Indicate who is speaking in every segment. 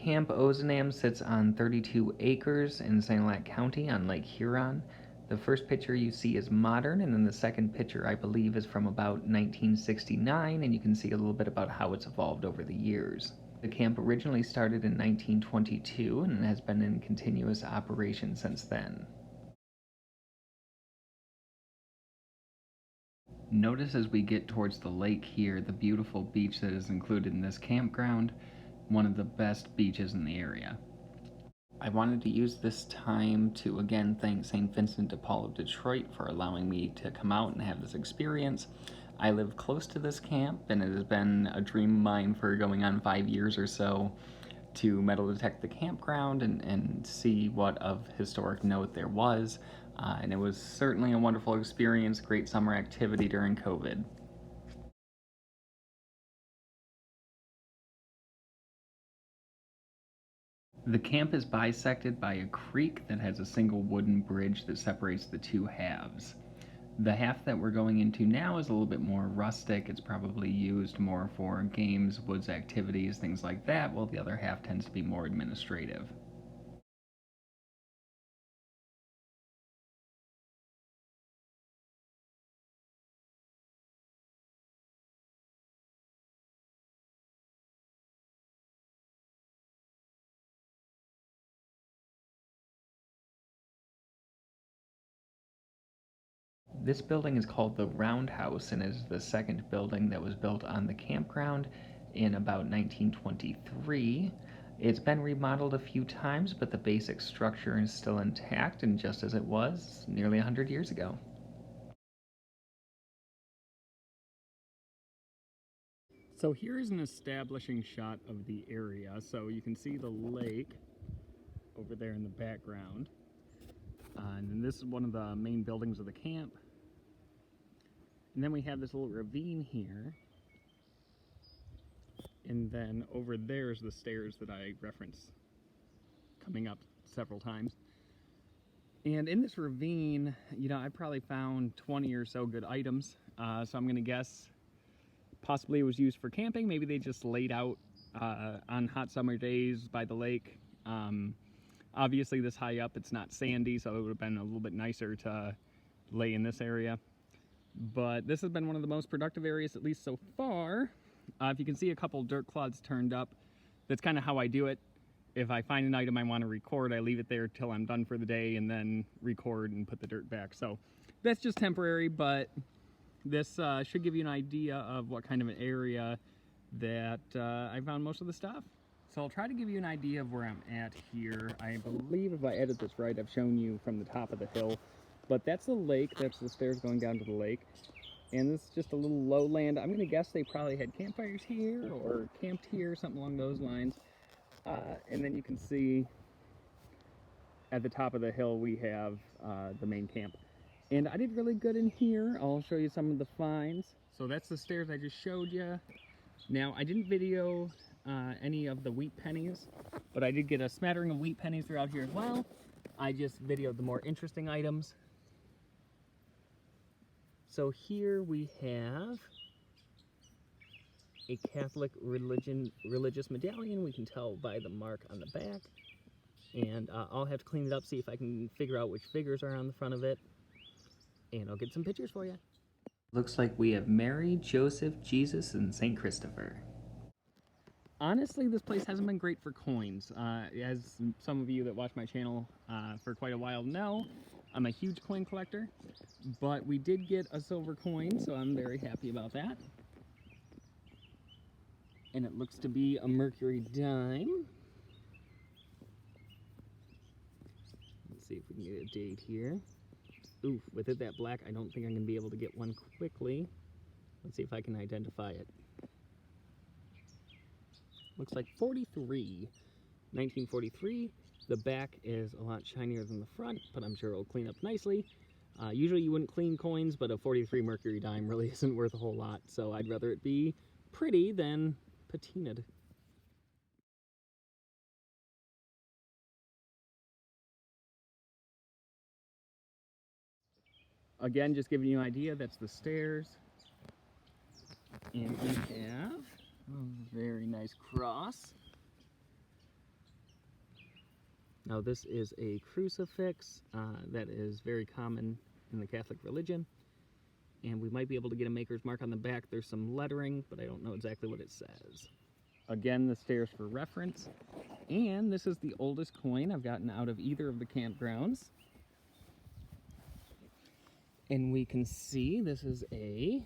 Speaker 1: Camp Ozanam sits on 32 acres in St. County on Lake Huron. The first picture you see is modern, and then the second picture, I believe, is from about 1969, and you can see a little bit about how it's evolved over the years. The camp originally started in 1922 and has been in continuous operation since then. Notice as we get towards the lake here, the beautiful beach that is included in this campground, one of the best beaches in the area. I wanted to use this time to again thank St. Vincent de Paul of Detroit for allowing me to come out and have this experience. I live close to this camp, and it has been a dream of mine for going on 5 years or so to metal detect the campground and see what of historic note there was. And it was certainly a wonderful experience, great summer activity during COVID. The camp is bisected by a creek that has a single wooden bridge that separates the two halves. The half that we're going into now is a little bit more rustic. It's probably used more for games, woods activities, things like that, while the other half tends to be more administrative. This building is called the Roundhouse and is the second building that was built on the campground in about 1923. It's been remodeled a few times, but the basic structure is still intact and just as it was nearly 100 years ago. So here's an establishing shot of the area. So you can see the lake over there in the background. And then this is one of the main buildings of the camp. And then we have this little ravine here. And then over there is the stairs that I referenced coming up several times. And in this ravine, I probably found 20 or so good items. So I'm gonna guess possibly it was used for camping. Maybe they just laid out on hot summer days by the lake. Obviously this high up, it's not sandy, so it would have been a little bit nicer to lay in this area. But this has been one of the most productive areas, at least so far. If you can see a couple dirt clods turned up, that's kind of how I do it. If I find an item I want to record, I leave it there till I'm done for the day and then record and put the dirt back. So that's just temporary, but this should give you an idea of what kind of an area that I found most of the stuff. So I'll try to give you an idea of where I'm at here. I believe if I edit this right, I've shown you from the top of the hill. But that's the lake, that's the stairs going down to the lake. And this is just a little lowland. I'm gonna guess they probably had campfires here or camped here, something along those lines. And then you can see at the top of the hill we have the main camp. And I did really good in here. I'll show you some of the finds. So that's the stairs I just showed you. Now, I didn't video any of the wheat pennies, but I did get a smattering of wheat pennies throughout here as well. I just videoed the more interesting items. So here we have a Catholic religious medallion. We can tell by the mark on the back. And I'll have to clean it up, see if I can figure out which figures are on the front of it. And I'll get some pictures for you. Looks like we have Mary, Joseph, Jesus, and St. Christopher. Honestly, this place hasn't been great for coins. As some of you that watch my channel for quite a while know, I'm a huge coin collector, but we did get a silver coin, so I'm very happy about that. And it looks to be a Mercury dime. Let's see if we can get a date here. Oof, with it that black, I don't think I'm going to be able to get one quickly. Let's see if I can identify it. Looks like 1943. The back is a lot shinier than the front, but I'm sure it'll clean up nicely. Usually you wouldn't clean coins, but a 43 Mercury dime really isn't worth a whole lot, so I'd rather it be pretty than patinaed. Again, just giving you an idea, that's the stairs. And we have a very nice cross. Now this is a crucifix that is very common in the Catholic religion, and we might be able to get a maker's mark on the back. There's some lettering, but I don't know exactly what it says. Again, the stairs for reference, and this is the oldest coin I've gotten out of either of the campgrounds. And we can see this is a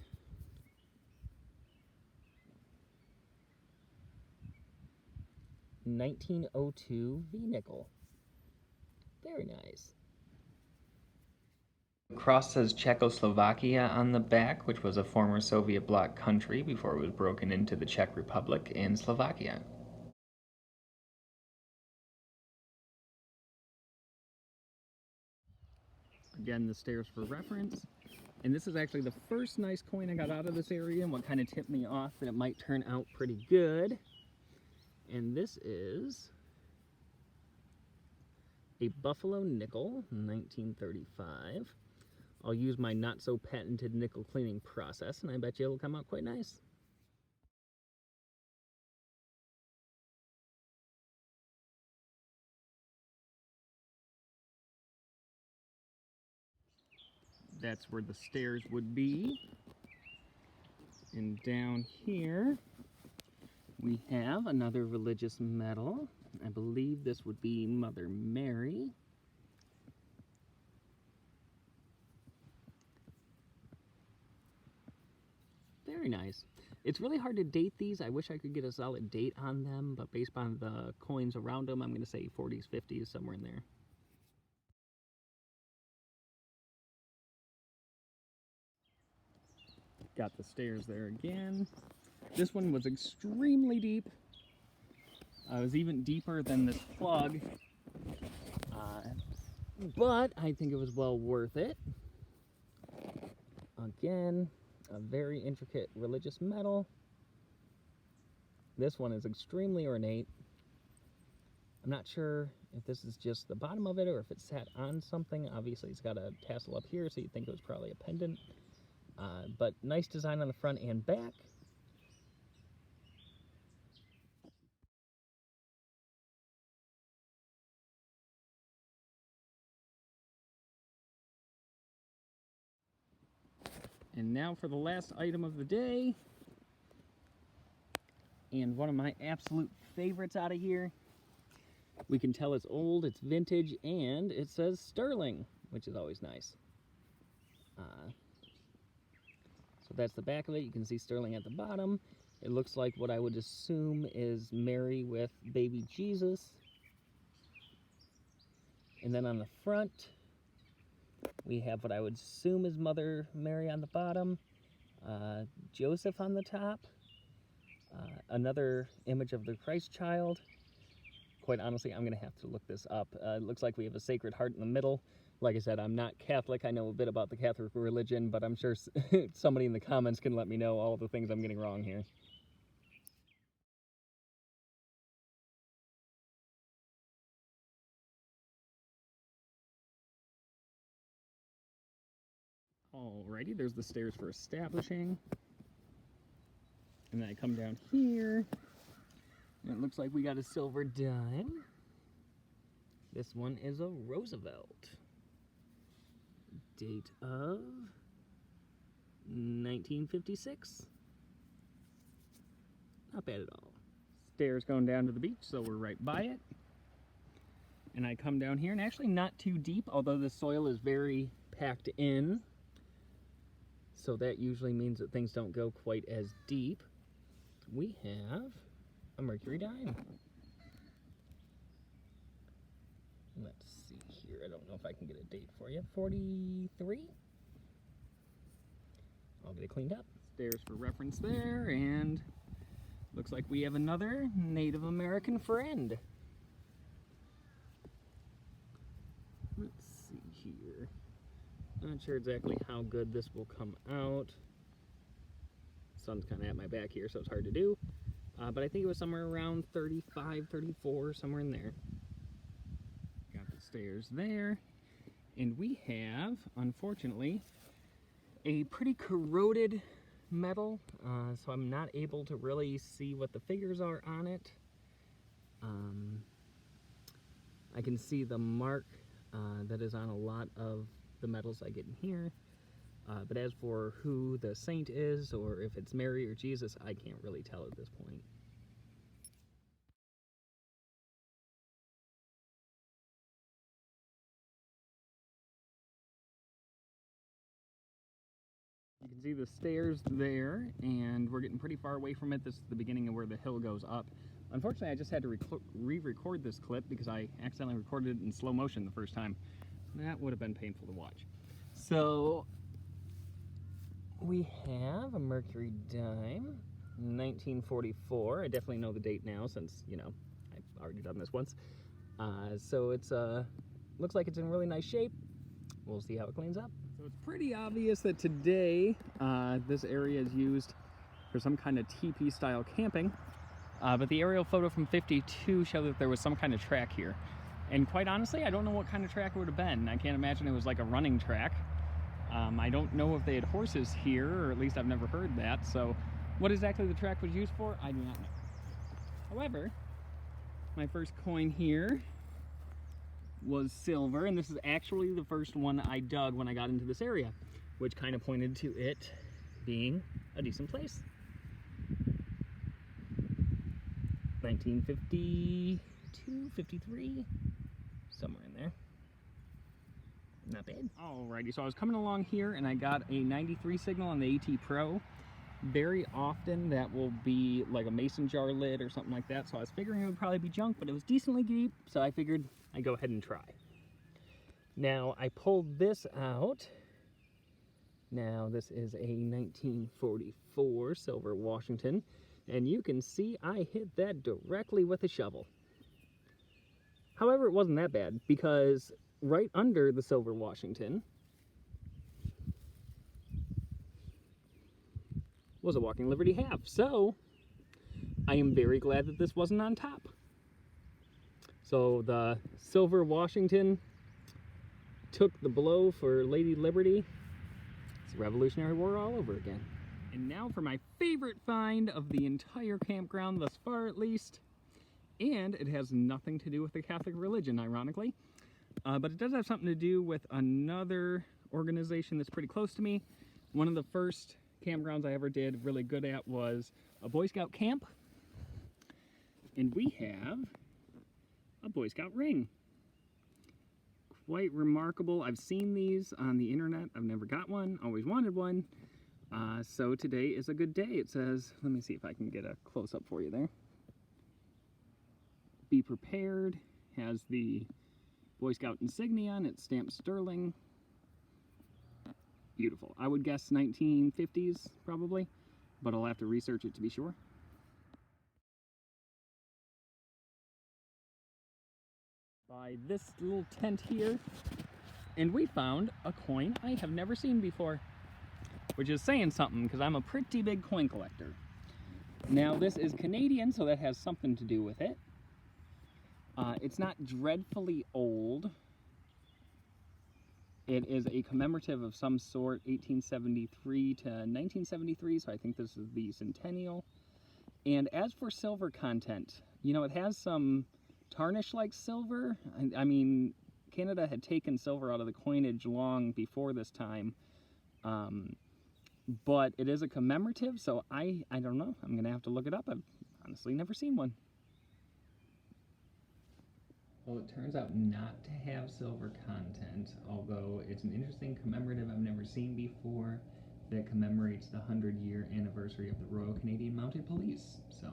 Speaker 1: $1902 V-nickel. Very nice. The cross says Czechoslovakia on the back, which was a former Soviet bloc country before it was broken into the Czech Republic and Slovakia. Again, the stairs for reference. And this is actually the first nice coin I got out of this area, and what kind of tipped me off that it might turn out pretty good. And this is a Buffalo nickel, 1935. I'll use my not-so-patented nickel cleaning process, and I bet you it'll come out quite nice. That's where the stairs would be. And down here, we have another religious medal. I believe this would be Mother Mary. Very nice. It's really hard to date these. I wish I could get a solid date on them, but based on the coins around them, I'm going to say 40s, 50s, somewhere in there. Got the stairs there again. This one was extremely deep. It was even deeper than this plug, but I think it was well worth it. Again, a very intricate religious medal. This one is extremely ornate. I'm not sure if this is just the bottom of it or if it sat on something. Obviously it's got a tassel up here, so you'd think it was probably a pendant. But nice design on the front and back. And now for the last item of the day, and one of my absolute favorites out of here. We can tell it's old, it's vintage, and it says sterling, which is always nice. So that's the back of it. You can see sterling at the bottom. It looks like what I would assume is Mary with baby Jesus. And then on the front, we have what I would assume is Mother Mary on the bottom, Joseph on the top, another image of the Christ child. Quite honestly, I'm going to have to look this up. It looks like we have a Sacred Heart in the middle. Like I said, I'm not Catholic. I know a bit about the Catholic religion, but I'm sure somebody in the comments can let me know all the things I'm getting wrong here. Alrighty, there's the stairs for establishing. And then I come down here, and it looks like we got a silver dime. This one is a Roosevelt. Date of 1956. Not bad at all. Stairs going down to the beach, so we're right by it. And I come down here, and actually not too deep, although the soil is very packed in. So that usually means that things don't go quite as deep. We have a mercury dime. Let's see here. I don't know if I can get a date for you. 43? I'll get it cleaned up. Stairs for reference there, and looks like we have another Native American friend. Let's see here. Not sure exactly how good this will come out. Sun's kind of at my back here, so it's hard to do. But I think it was somewhere around 35, 34, somewhere in there. Got the stairs there. And we have, unfortunately, a pretty corroded metal. So I'm not able to really see what the figures are on it. I can see the mark that is on a lot of the medals I get in here. But as for who the saint is, or if it's Mary or Jesus, I can't really tell at this point. You can see the stairs there, and we're getting pretty far away from it. This is the beginning of where the hill goes up. Unfortunately, I just had to re-record this clip because I accidentally recorded it in slow motion the first time. That would have been painful to watch. So, we have a Mercury dime, 1944. I definitely know the date now since, you know, I've already done this once. So it's looks like it's in really nice shape. We'll see how it cleans up. So it's pretty obvious that today this area is used for some kind of teepee style camping. But the aerial photo from 52 showed that there was some kind of track here. And quite honestly, I don't know what kind of track it would have been. I can't imagine it was like a running track. I don't know if they had horses here, or at least I've never heard that. So what exactly the track was used for, I do not know. However, my first coin here was silver, and this is actually the first one I dug when I got into this area, which kind of pointed to it being a decent place. 1952, 53, somewhere in there. Not bad. Alrighty, so I was coming along here and I got a 93 signal on the AT Pro. Very often that will be like a mason jar lid or something like that, so I was figuring it would probably be junk, but it was decently deep, so I figured I'd go ahead and try. Now, I pulled this out. Now, this is a 1944 silver Washington, and you can see I hit that directly with a shovel. However, it wasn't that bad, because right under the silver Washington was a Walking Liberty half. So I am very glad that this wasn't on top. So the silver Washington took the blow for Lady Liberty. It's the Revolutionary War all over again. And now for my favorite find of the entire campground thus far, at least. And it has nothing to do with the Catholic religion, ironically. But it does have something to do with another organization that's pretty close to me. One of the first campgrounds I ever did really good at was a Boy Scout camp. And we have a Boy Scout ring. Quite remarkable. I've seen these on the internet. I've never got one, always wanted one. So today is a good day. It says, let me see if I can get a close-up for you there. Be prepared. Has the Boy Scout insignia on it, stamped sterling. Beautiful. I would guess 1950s probably, but I'll have to research it to be sure. By this little tent here, and we found a coin I have never seen before, which is saying something because I'm a pretty big coin collector. Now this is Canadian, so that has something to do with it. It's not dreadfully old. It is a commemorative of some sort, 1873 to 1973, so I think this is the centennial. And as for silver content, you know, it has some tarnish-like silver. I mean, Canada had taken silver out of the coinage long before this time. But it is a commemorative, so I don't know. I'm going to have to look it up. I've honestly never seen one. Well, it turns out not to have silver content, although it's an interesting commemorative I've never seen before that commemorates the 100-year anniversary of the Royal Canadian Mounted Police. So,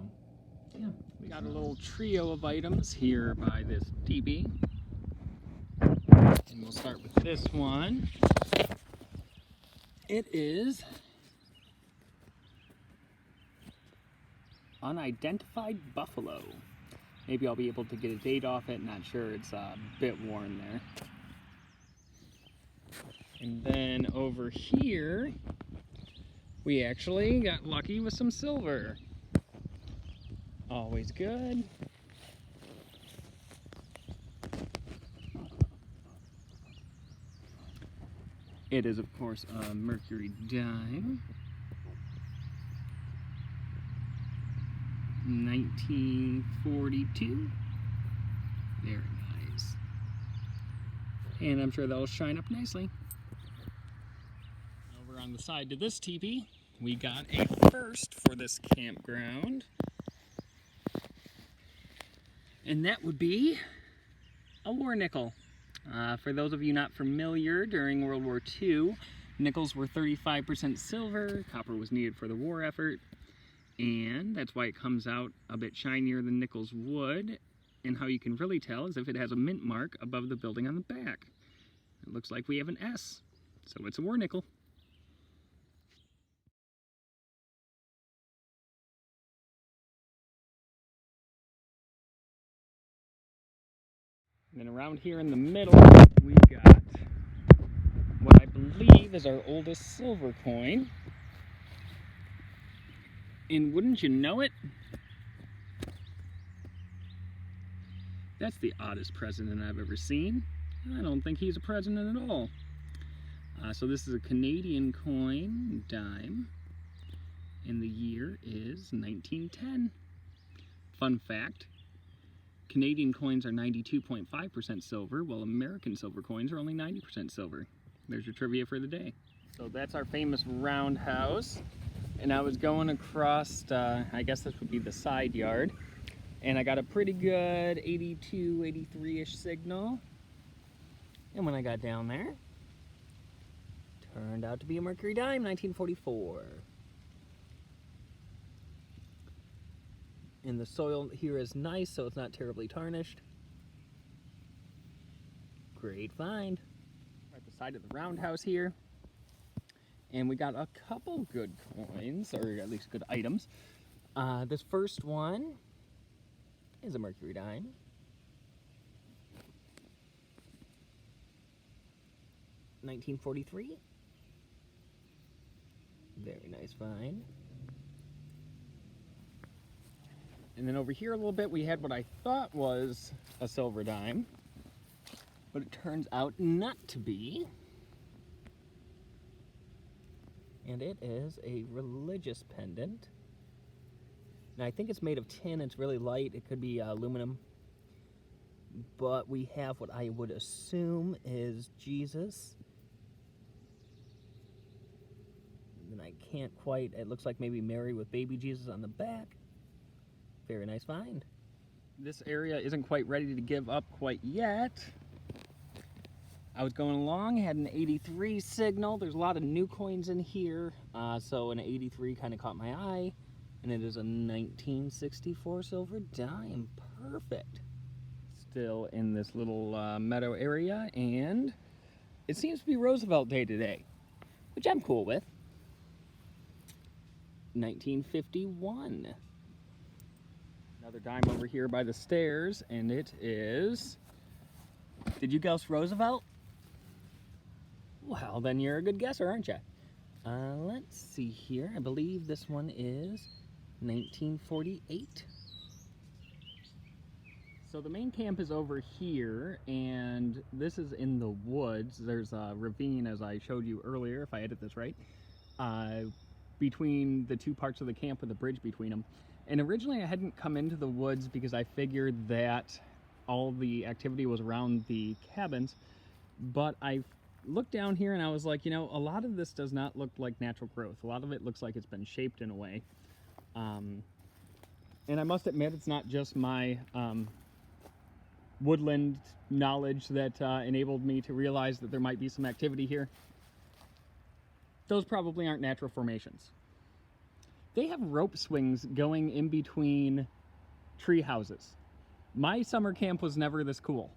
Speaker 1: yeah. We got a little trio of items here by this DB. And we'll start with this one. It is Unidentified Buffalo. Maybe I'll be able to get a date off it, not sure, it's a bit worn there. And then over here, we actually got lucky with some silver. Always good. It is, of course, a Mercury dime. 1942. Very nice. And I'm sure they'll shine up nicely. Over on the side to this teepee, we got a first for this campground. And that would be a war nickel. For those of you not familiar, during World War II, nickels were 35% silver, copper was needed for the war effort, and that's why it comes out a bit shinier than nickels would. And how you can really tell is if it has a mint mark above the building on the back. It looks like we have an S, so it's a war nickel. And then around here in the middle, we've got what I believe is our oldest silver coin. And wouldn't you know it, that's the oddest president I've ever seen. I don't think he's a president at all. So this is a Canadian coin, dime, and the year is 1910. Fun fact, Canadian coins are 92.5% silver, while American silver coins are only 90% silver. There's your trivia for the day. So that's our famous roundhouse. And I was going across, I guess this would be the side yard, and I got a pretty good 82, 83-ish signal. And when I got down there, turned out to be a Mercury dime, 1944. And the soil here is nice, so it's not terribly tarnished. Great find. We're at the side of the roundhouse here. And we got a couple good coins, or at least good items. This first one is a Mercury dime. $1943. Very nice find. And then over here a little bit, we had what I thought was a silver dime, but it turns out not to be. And it is a religious pendant. Now I think it's made of tin, it's really light, it could be aluminum. But we have what I would assume is Jesus. And I can't quite, it looks like maybe Mary with baby Jesus on the back. Very nice find. This area isn't quite ready to give up quite yet. I was going along, had an 83 signal. There's a lot of new coins in here, so an 83 kind of caught my eye, and it is a 1964 silver dime. Perfect. Still in this little meadow area, and it seems to be Roosevelt Day today, which I'm cool with. 1951. Another dime over here by the stairs, and it is... Did you guess Roosevelt? Well, then you're a good guesser, aren't you? Let's see here. I believe this one is 1948. So the main camp is over here, and this is in the woods. There's a ravine, as I showed you earlier, if I edit this right, between the two parts of the camp with a bridge between them. And originally I hadn't come into the woods because I figured that all the activity was around the cabins, but I looked down here and I was like, you know, a lot of this does not look like natural growth. A lot of it looks like it's been shaped in a way. And I must admit, it's not just my woodland knowledge that enabled me to realize that there might be some activity here. Those probably aren't natural formations. They have rope swings going in between tree houses. My summer camp was never this cool.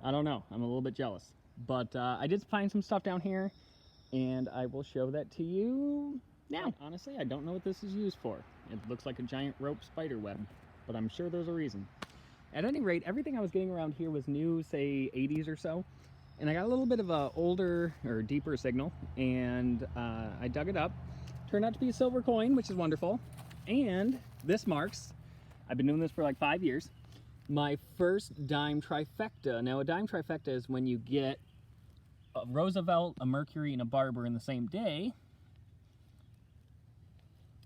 Speaker 1: I don't know, I'm a little bit jealous. But I did find some stuff down here, and I will show that to you now. Honestly, I don't know what this is used for. It looks like a giant rope spider web, but I'm sure there's a reason. At any rate, everything I was getting around here was new, say 80s or so, and I got a little bit of a older or deeper signal, and I dug it up. Turned out to be a silver coin, which is wonderful. And this marks, I've been doing this for like 5 years, my first dime trifecta. Now a dime trifecta is when you get a Roosevelt, a Mercury, and a Barber in the same day.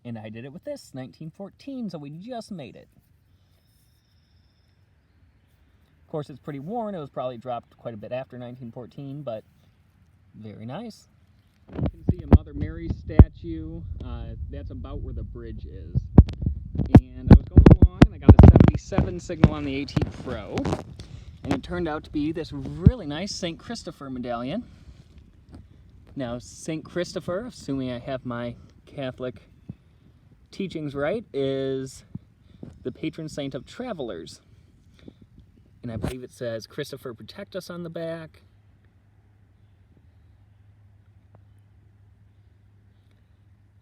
Speaker 1: And I did it with this, 1914, so we just made it. Of course, it's pretty worn. It was probably dropped quite a bit after 1914, but very nice. You can see a Mother Mary statue. That's about where the bridge is. And I was going along, and I got a 77 signal on the AT Pro. And it turned out to be this really nice St. Christopher medallion. Now, St. Christopher, assuming I have my Catholic teachings right, is the patron saint of travelers. And I believe it says, "Christopher, protect us" on the back.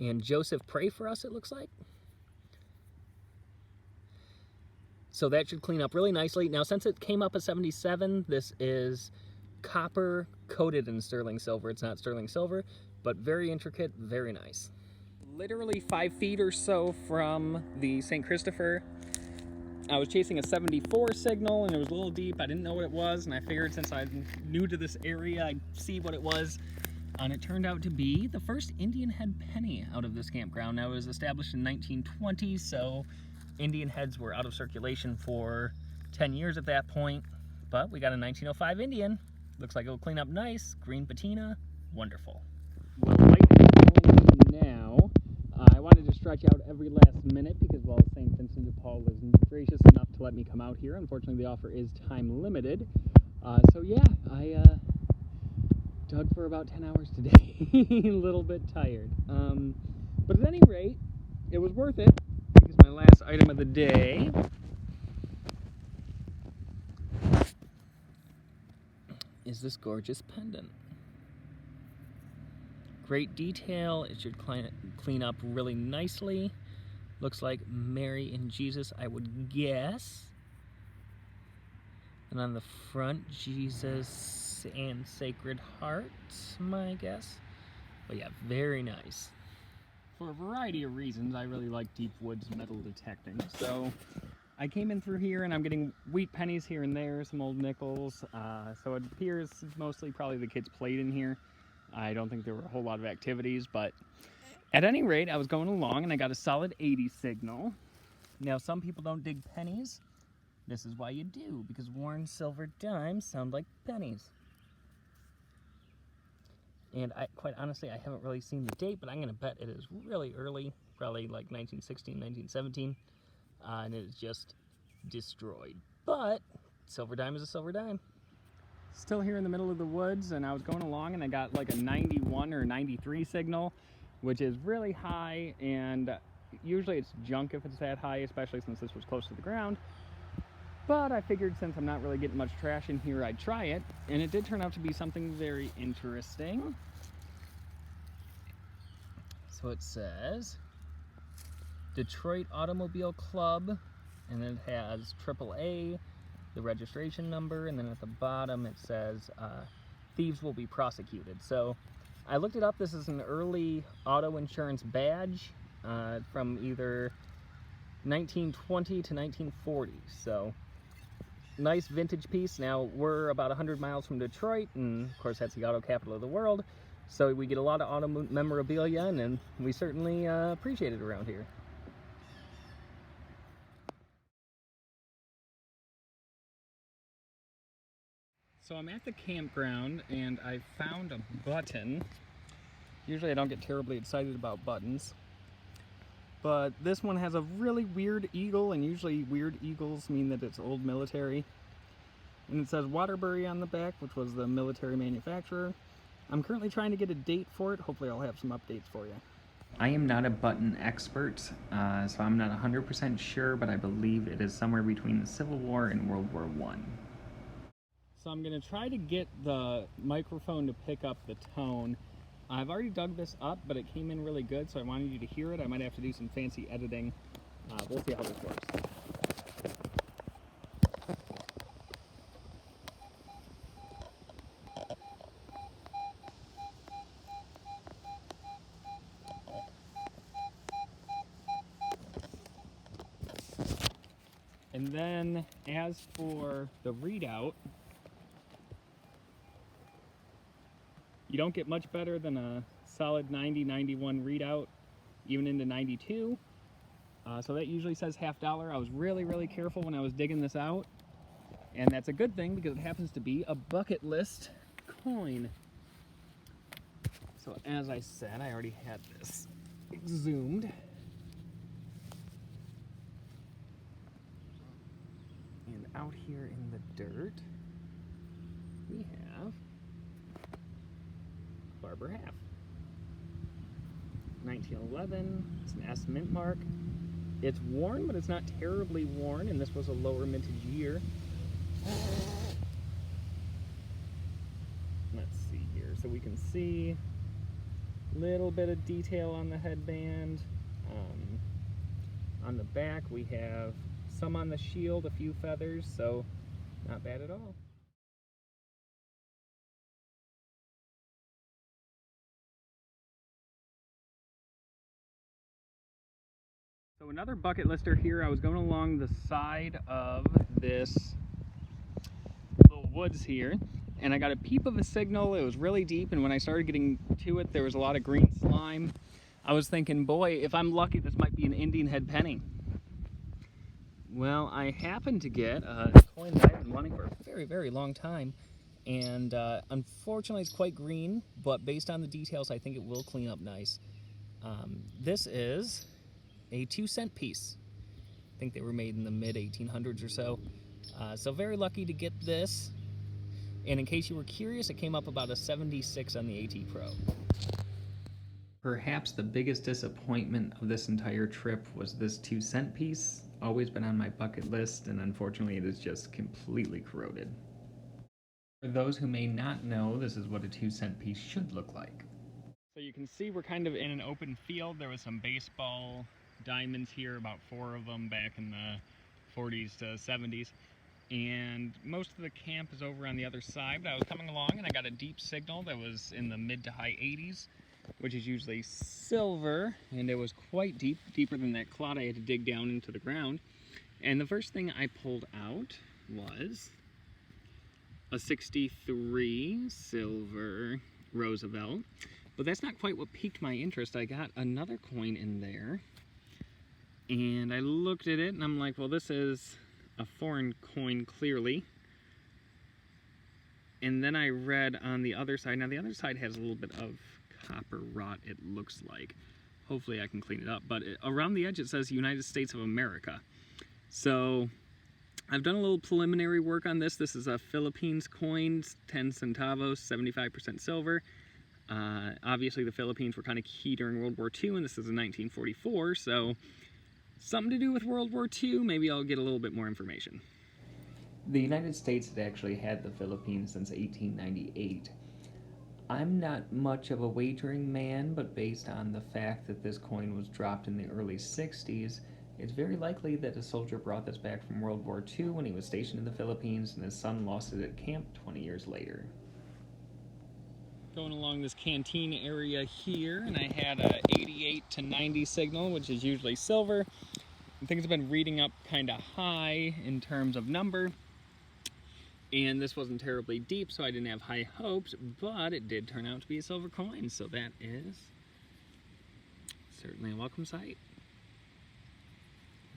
Speaker 1: And "Joseph, pray for us," it looks like. So that should clean up really nicely. Now, since it came up a 77, this is copper coated in sterling silver. It's not sterling silver, but very intricate, very nice. Literally 5 feet or so from the St. Christopher, I was chasing a 74 signal, and it was a little deep. I didn't know what it was, and I figured since I'm new to this area, I'd see what it was. And it turned out to be the first Indian head penny out of this campground. Now, it was established in 1920, so Indian heads were out of circulation for 10 years at that point, but we got a 1905 Indian. Looks like it'll clean up nice. Green patina. Wonderful. Well, light is only now. I wanted to stretch out every last minute because, well, St. Vincent Depaul was gracious enough to let me come out here. Unfortunately, the offer is time limited. So yeah, I dug for about 10 hours today. A little bit tired. But at any rate, it was worth it. Because my last item of the day is this gorgeous pendant. Great detail. It should clean up really nicely. Looks like Mary and Jesus, I would guess. And on the front, Jesus and Sacred Heart, my guess. But yeah, very nice. For a variety of reasons, I really like deep woods metal detecting. So I came in through here, and I'm getting wheat pennies here and there, some old nickels. So it appears mostly probably the kids played in here. I don't think there were a whole lot of activities, but at any rate, I was going along, and I got a solid 80 signal. Now, some people don't dig pennies. This is why you do, because worn silver dimes sound like pennies. And quite honestly, I haven't really seen the date, but I'm going to bet it is really early, probably like 1916, 1917, and it is just destroyed. But silver dime is a silver dime. Still here in the middle of the woods, and I was going along, and I got like a 91 or 93 signal, which is really high, and usually it's junk if it's that high, especially since this was close to the ground. But I figured since I'm not really getting much trash in here, I'd try it, and it did turn out to be something very interesting. So it says Detroit Automobile Club, and it has AAA, the registration number, and then at the bottom it says thieves will be prosecuted. So I looked it up. This is an early auto insurance badge from either 1920 to 1940. So nice vintage piece. Now, we're about 100 miles from Detroit, and of course that's the auto capital of the world, so we get a lot of auto memorabilia, and we certainly appreciate it around here. So I'm at the campground, and I found a button. Usually I don't get terribly excited about buttons, but this one has a really weird eagle, and usually weird eagles mean that it's old military. And it says Waterbury on the back, which was the military manufacturer. I'm currently trying to get a date for it. Hopefully I'll have some updates for you. I am not a button expert, so I'm not 100% sure, but I believe it is somewhere between the Civil War and World War I. So I'm going to try to get the microphone to pick up the tone. I've already dug this up, but it came in really good, so I wanted you to hear it. I might have to do some fancy editing. We'll see how this works. And then, as for the readout, you don't get much better than a solid 90, 91 readout, even into 92. So that usually says $50. I was really, really careful when I was digging this out. And that's a good thing because it happens to be a bucket list coin. So as I said, I already had this exhumed. And out here in the dirt, we have Barber Half. 1911, it's an S mint mark. It's worn, but it's not terribly worn, and this was a lower mintage year. Let's see here. So we can see a little bit of detail on the headband. On the back, we have some on the shield, a few feathers, so not bad at all. So another bucket lister here. I was going along the side of this little woods here, and I got a peep of a signal. It was really deep, and when I started getting to it, there was a lot of green slime. I was thinking, boy, if I'm lucky, this might be an Indian head penny. Well, I happened to get a coin that I've been wanting for a very, very long time, and unfortunately it's quite green, but based on the details, I think it will clean up nice. This is a 2-cent piece. I think they were made in the mid-1800s or so. So very lucky to get this. And in case you were curious, it came up about a 76 on the AT Pro. Perhaps the biggest disappointment of this entire trip was this 2-cent piece. Always been on my bucket list, and unfortunately it is just completely corroded. For those who may not know, this is what a 2-cent piece should look like. So you can see we're kind of in an open field. There was some baseball diamonds here, about 4 of them back in the 40s to 70s. And most of the camp is over on the other side, but I was coming along and I got a deep signal that was in the mid to high 80s, which is usually silver, and it was quite deep, deeper than that clod I had to dig down into the ground. And the first thing I pulled out was a 63 silver Roosevelt, but that's not quite what piqued my interest. I got another coin in there, and I looked at it and I'm like, well, this is a foreign coin clearly. And then I read on the other side. Now the other side has a little bit of copper rot, it looks like. Hopefully I can clean it up, but around the edge it says United States of America. So I've done a little preliminary work on this. This is a Philippines coin, 10 centavos, 75% silver. Obviously the Philippines were kind of key during World War II, and this is in 1944, so something to do with World War II. Maybe I'll get a little bit more information. The United States had actually had the Philippines since 1898. I'm not much of a wagering man, but based on the fact that this coin was dropped in the early 60s, it's very likely that a soldier brought this back from World War II when he was stationed in the Philippines, and his son lost it at camp 20 years later. Going along this canteen area here, and I had a 88 to 90 signal, which is usually silver. And things have been reading up kind of high in terms of number. And this wasn't terribly deep, so I didn't have high hopes, but it did turn out to be a silver coin, so that is certainly a welcome sight.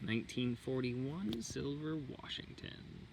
Speaker 1: 1941 silver Washington.